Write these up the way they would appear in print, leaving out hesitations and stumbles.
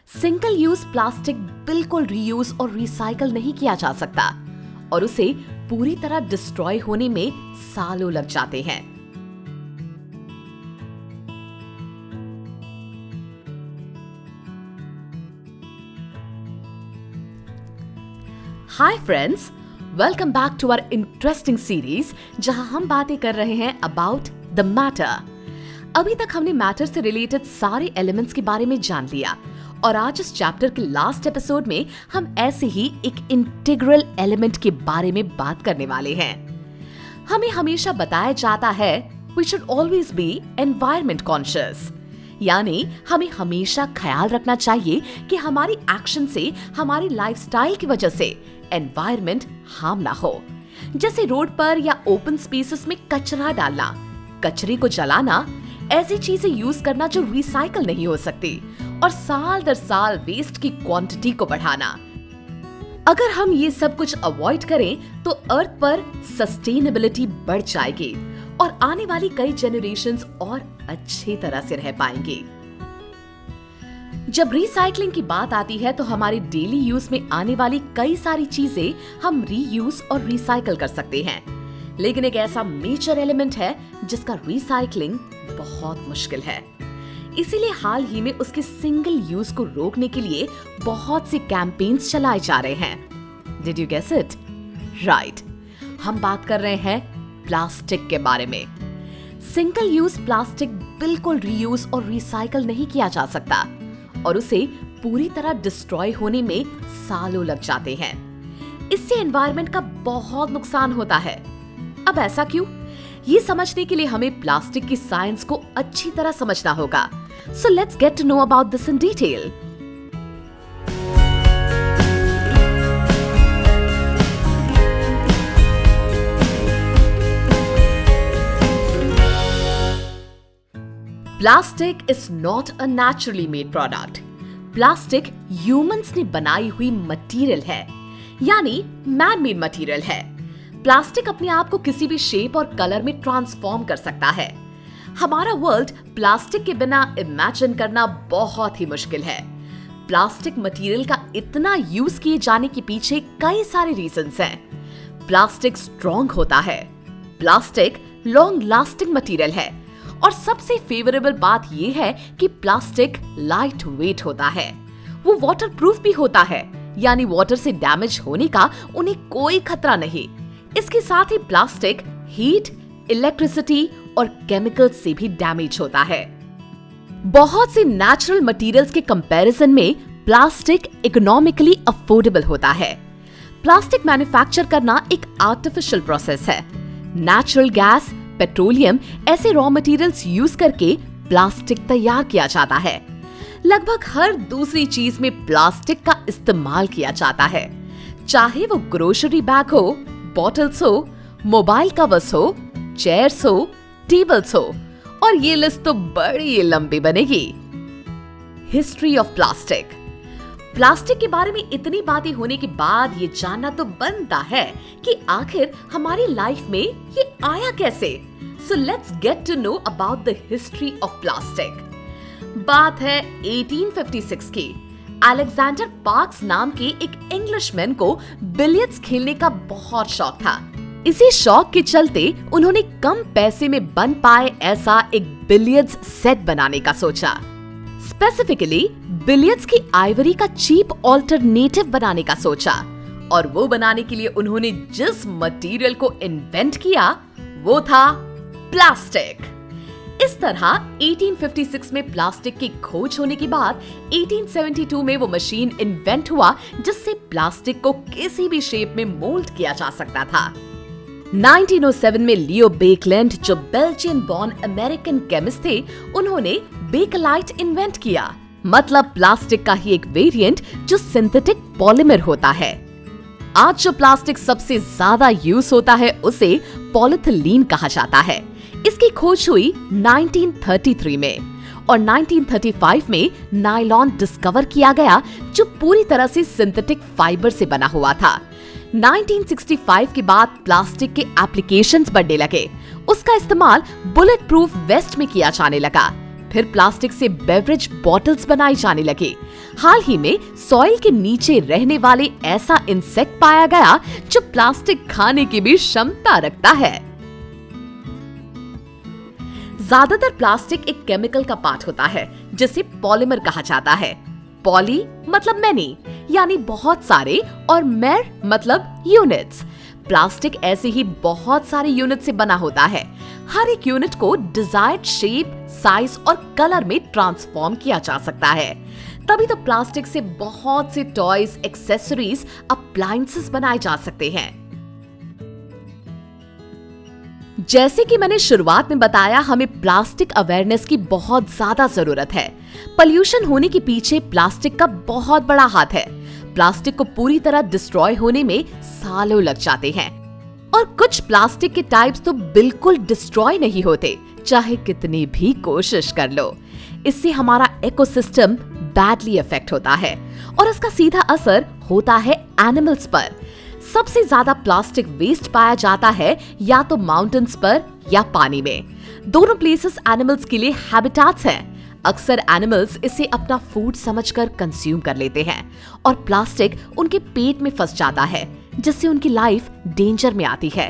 Single use plastic बिल्कुल reuse और recycle नहीं किया जा सकता और उसे पूरी तरह डिस्ट्रॉय होने में सालों लग जाते हैं। Hi friends, welcome back to our interesting series जहां हम बातें कर रहे हैं अबाउट द मैटर। अभी तक हमने मैटर से रिलेटेड सारे एलिमेंट्स के बारे में जान लिया और आज इस चैप्टर के लास्ट एपिसोड में हम ऐसे ही एक इंटीग्रल एलिमेंट के बारे में बात करने वाले हैं। हमें हमेशा बताया जाता है we should always be environment conscious, यानी हमें हमेशा ख्याल रखना चाहिए कि हमारी एक्शन से, हमारी लाइफस्टाइल की वजह से एनवायरमेंट हार्म ना हो। जैसे रोड पर या ओपन स्पेसेस में कचरा डालना, कचरे को जलाना, ऐसी चीजें यूज करना जो रिसाइकल नहीं हो सकती और साल दर साल वेस्ट की क्वांटिटी को बढ़ाना। अगर हम ये सब कुछ अवॉइड करें तो अर्थ पर सस्टेनेबिलिटी बढ़ जाएगी और आने वाली कई जनरेशंस और अच्छी तरह से रह पाएंगे। जब रिसाइकलिंग की बात आती है तो हमारे डेली यूज में आने वाली कई सारी चीजें हम रीयूज और रिसाइकल कर सकते हैं, लेकिन एक ऐसा मेजर एलिमेंट है जिसका रिसाइकलिंग बहुत मुश्किल है। इसीलिए हाल ही में उसके सिंगल यूज को रोकने के लिए बहुत से कैंपेन्स चलाए जा रहे हैं। Did you guess it? Right, हम बात कर रहे हैं प्लास्टिक के बारे में। सिंगल यूज प्लास्टिक बिल्कुल रीयूज और रिसाइकल नहीं किया जा सकता और उसे पूरी तरह डिस्ट्रॉय होने में सालों लग जाते हैं। इससे एनवायरनमेंट का बहुत नुकसान होता है। अब ऐसा क्यों? ये समझने के लिए हमें प्लास्टिक की साइंस को अच्छी तरह समझना होगा। So let's get to know about this in detail. Plastic is not a naturally made product. Plastic humans ने बनाई हुई मटेरियल है, यानी मैन मेड मटेरियल है। प्लास्टिक अपने आप को किसी भी शेप और कलर में ट्रांसफॉर्म कर सकता है। हमारा वर्ल्ड प्लास्टिक के बिना इमेजिन करना बहुत ही मुश्किल है। प्लास्टिक मटेरियल का इतना यूज किए जाने के पीछे कई सारे रीजंस हैं। प्लास्टिक स्ट्रॉन्ग होता है, प्लास्टिक लॉन्ग लास्टिंग मटेरियल है और सबसे फेवरेबल बात यह है कि प्लास्टिक लाइट वेट होता है। वो वाटरप्रूफ भी होता है, यानी वाटर से डैमेज होने का उन्हें कोई खतरा नहीं। इसके साथ ही प्लास्टिक हीट, इलेक्ट्रिसिटी और केमिकल से भी डैमेज होता है। बहुत से नेचुरल मटेरियल्स के कंपैरिजन में प्लास्टिक इकोनॉमिकली अफोर्डेबल होता है। प्लास्टिक मैन्युफैक्चर करना एक आर्टिफिशियल प्रोसेस है। नेचुरल गैस, पेट्रोलियम ऐसे रॉ मटेरियल्स यूज करके प्लास्टिक तैयार किया जाता है। लगभग हर दूसरी चीज में प्लास्टिक का इस्तेमाल किया जाता है, चाहे वो ग्रोसरी बैग हो, बॉटल्स हो, मोबाइल कवर्स हो, चेयर्स हो, टेबल्स हो, और ये लिस्ट तो बड़ी लंबी बनेगी। History of plastic. प्लास्टिक के बारे में इतनी बातें होने के बाद ये जानना तो बनता है कि आखिर हमारी लाइफ में ये आया कैसे। So let's get to know about the history of plastic. बात है 1856 की। अलेक्जेंडर पार्क्स नाम के एक इंग्लिशमैन को बिलियर्ड्स खेलने का बहुत शौक था। इसी शौक के चलते उन्होंने कम पैसे में बन पाए ऐसा एक बिलियर्ड्स सेट बनाने का सोचा। स्पेसिफिकली बिलियर्ड्स की आइवरी का चीप ऑल्टरनेटिव बनाने का सोचा और वो बनाने के लिए उन्होंने जिस मटेरियल को इन्वेंट किया वो था प्लास्टिक। इस तरह 1856 में प्लास्टिक की खोज होने के बाद 1872 में वो मशीन इन्वेंट हुआ जिससे प्लास्टिक को किसी भी शेप में मोल्ड किया जा सकता था। 1907 में लियो बेकलैंड, जो बेल्जियन बॉर्न अमेरिकन केमिस्ट थे, उन्होंने बेकलाइट इन्वेंट किया, मतलब प्लास्टिक का ही एक वेरिएंट जो सिंथेटिक पॉलीमर होता है। आज जो प्लास्टिक सबसे ज्यादा यूज होता है उसे पॉलीथिलीन कहा जाता है। इसकी खोज हुई 1933 में और 1935 में नायलॉन डिस्कवर किया गया जो पूरी तरह से सिंथेटिक फाइबर से बना हुआ था। 1965 के बाद प्लास्टिक के एप्लीकेशंस बढ़ने लगे। उसका इस्तेमाल बुलेट प्रूफ वेस्ट में किया जाने लगा। फिर प्लास्टिक से बेवरेज बॉटल्स बनाई जाने लगी। हाल ही में सॉइल के नीचे रहने वाले ऐसा इंसेक्ट पाया गया जो प्लास्टिक खाने की भी क्षमता रखता है। ज्यादातर प्लास्टिक एक केमिकल का पार्ट होता है जिसे पॉलीमर कहा जाता है। पॉली मतलब मैनी यानी बहुत सारे और मेर मतलब यूनिट्स। प्लास्टिक ऐसे ही बहुत सारे यूनिट से बना होता है। हर एक यूनिट को डिजायर्ड शेप, साइज और कलर में ट्रांसफॉर्म किया जा सकता है। तभी तो प्लास्टिक से बहुत से टॉयज, एक्सेसरीज, अप्लायंसेस बनाए जा सकते हैं। जैसे कि मैंने शुरुआत में बताया, हमें प्लास्टिक अवेयरनेस की बहुत ज्यादा जरूरत है। पॉल्यूशन होने के पीछे प्लास्टिक का बहुत बड़ा हाथ है। प्लास्टिक को पूरी तरह डिस्ट्रॉय होने में सालों लग जाते हैं और कुछ प्लास्टिक के टाइप्स तो बिल्कुल डिस्ट्रॉय नहीं होते, चाहे कितनी भी कोशिश कर लो। इससे हमारा इकोसिस्टम बैडली अफेक्ट होता है और इसका सीधा असर होता है एनिमल्स पर। सबसे ज्यादा प्लास्टिक वेस्ट पाया जाता है या तो माउंटेन्स पर या पानी में। दोनों प्लेसेस एनिमल्स के लिए हैबिटेट्स हैं। अक्सर एनिमल्स इसे अपना फूड समझकर कंज्यूम कर लेते हैं और प्लास्टिक उनके पेट में फंस जाता है, जिससे उनकी लाइफ डेंजर में आती है।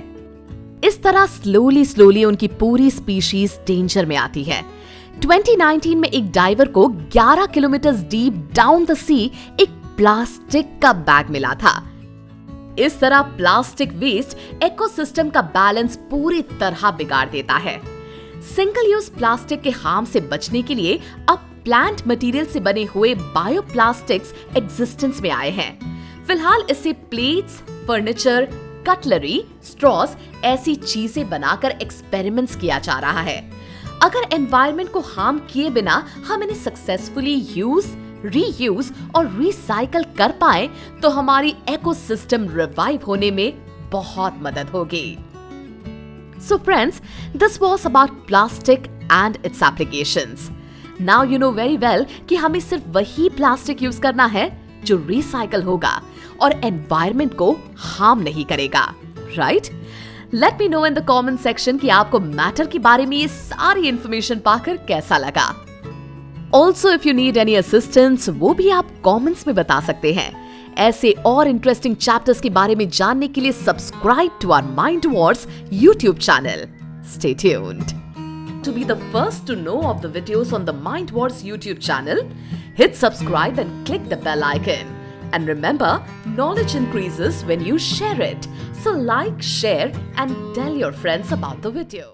इस तरह स्लोली उनकी पूरी स्पीशीज डेंजर में आती है। 2019 में एक डाइवर को 11 किलोमीटर डीप डाउन द सी एक प्लास्टिक का बैग मिला था। इस तरह प्लास्टिक वेस्ट इकोसिस्टम का बैलेंस पूरी तरह बिगाड़ देता है। सिंगल यूज प्लास्टिक के हार्म से बचने के लिए अब प्लांट मटेरियल से बने हुए बायोप्लास्टिक्स एग्जिस्टेंस में आए हैं। फिलहाल इससे प्लेट्स, फर्नीचर, कटलरी, स्ट्रॉज ऐसी चीजें बनाकर एक्सपेरिमेंट्स किया जा रहा है। अगर एनवायरनमेंट को हार्म किए बिना हम इन्हें सक्सेसफुली यूज, रीयूज और रिसाइकल कर पाए तो हमारी इकोसिस्टम रिवाइव होने में बहुत मदद होगी। So friends, this was about plastic and its applications. Now you know very well कि हमें सिर्फ वही प्लास्टिक यूज करना है जो रिसाइकल होगा और एनवायरनमेंट को हार्म नहीं करेगा, right? Let me know in the comment section कि आपको मैटर के बारे में ये सारी इंफॉर्मेशन पाकर कैसा लगा। Also if you need any assistance, वो भी आप कमेंट्स में बता सकते हैं। ऐसे और इंटरेस्टिंग चैप्टर्स के बारे में जानने के लिए subscribe to our Mind Wars YouTube channel. Stay tuned. To be the first to know of the videos on the Mind Wars YouTube channel, hit subscribe and click the bell icon. And remember, knowledge increases when you share it. So like, share and tell your friends about the video.